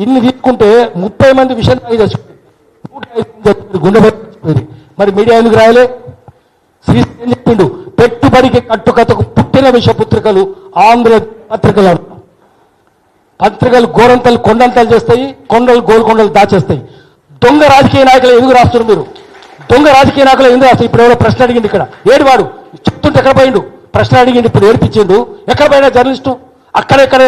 ఇన్ని తీసుకుంటే 30 మంది విషయం చచ్చిపోయింది, 105 గుండె చచ్చిపోయింది. మరి మీడియా ఎందుకు రాయలే? శ్రీశ్రీ ఏం చెప్పిండు? పెట్టుబడికి కట్టుకథకు పుట్టిన విషపత్రికలు ఆంధ్ర పత్రికలు. పత్రికలు గోరంతలు కొండంతలు చేస్తాయి, కొండలు గోల్కొండలు దాచేస్తాయి. దొంగ రాజకీయ నాయకులు ఎందుకు రాస్తున్నారు మీరు? దొంగ రాజకీయ నాయకులు ఎందుకు రాస్తారు? ఇప్పుడు ఎవరో ప్రశ్న అడిగింది ఇక్కడ, ఏడివాడు చెప్తుంటే ఎక్కడ పోయిండు? ప్రశ్న అడిగింది, ఇప్పుడు ఏడిపించిండు. ఎక్కడ పోయినా జర్నలిస్టు? అక్కడెక్కడ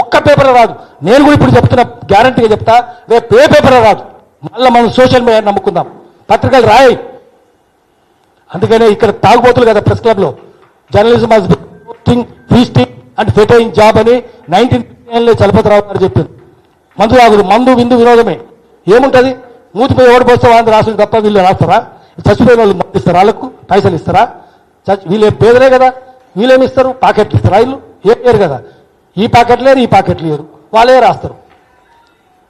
ఒక్క పేపర్ రాదు. నేను కూడా ఇప్పుడు చెప్తున్నా, గ్యారంటీగా చెప్తా, రేపు ఏ పేపర్ రాదు. మళ్ళీ మనం సోషల్ మీడియా నమ్ముకుందాం, పత్రికలు రాయి. అందుకనే ఇక్కడ తాగుబోతులు కదా ప్రెస్ క్లబ్లో, జర్నలిజం వాజ్ ఫీస్టింగ్ అండ్ ఫెటోయింగ్ జాబ్ అని 1959లో చలపతిరావు గారు చెప్పింది. మందు తాగుడు, మందు విందు వినోదమే. ఏముంటుంది? మూతిపై ఓడిపోస్తే వాళ్ళని రాసులు తప్ప వీళ్ళు రాస్తారా? చచ్చిపోయిన వాళ్ళు మందు ఇస్తారా? వాళ్ళకు పైసలు ఇస్తారా? వీళ్ళు పేదలే కదా, వీళ్ళేమి ఇస్తారు? పాకెట్లు ఇస్తారా? వీళ్ళు ఏం లేరు కదా, ఈ పాకెట్ లేరు, ఈ పాకెట్లు లేరు, వాళ్ళే రాస్తారు.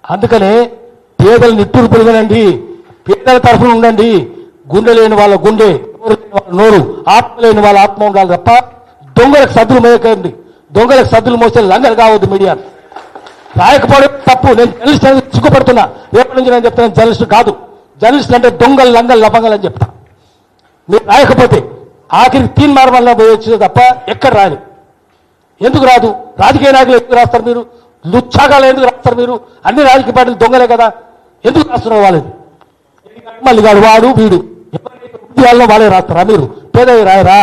అందుకనే పేదలు నిట్టూరు పొలిగనండి, పేదల తరఫున ఉండండి. గుండె లేని వాళ్ళ గుండె, నోరు, ఆత్మ లేని వాళ్ళ ఆత్మ ఉండాలి తప్ప దొంగలకు సద్దులు మోయకండి. దొంగలకు సద్దులు మోస్తే లంగలు కావద్దు మీడియా. రాయకపోవడం తప్పు. నేను జర్నలిస్ట్ అనేది సిగ్గుపడుతున్నా. రేపటి నుంచి నేను చెప్తాను, జర్నలిస్ట్ కాదు, జర్నలిస్ట్ అంటే దొంగలు, లంగలు, లబంగలు అని చెప్తా. మీరు రాయకపోతే ఆఖరికి తీన్మార్ వల్ల పోయొచ్చు తప్ప ఎక్కడ రాదు. ఎందుకు రాదు? రాజకీయ నాయకులు ఎందుకు రాస్తారు మీరు? లుచ్చాగాలు ఎందుకు రాస్తారు మీరు? అన్ని రాజకీయ పార్టీలు దొంగలే కదా, ఎందుకు రాస్తున్నారు వాళ్ళని? మళ్ళీ వాడు వీడు వాళ్ళే రాస్తారా? మీరు పేదవి రాయరా?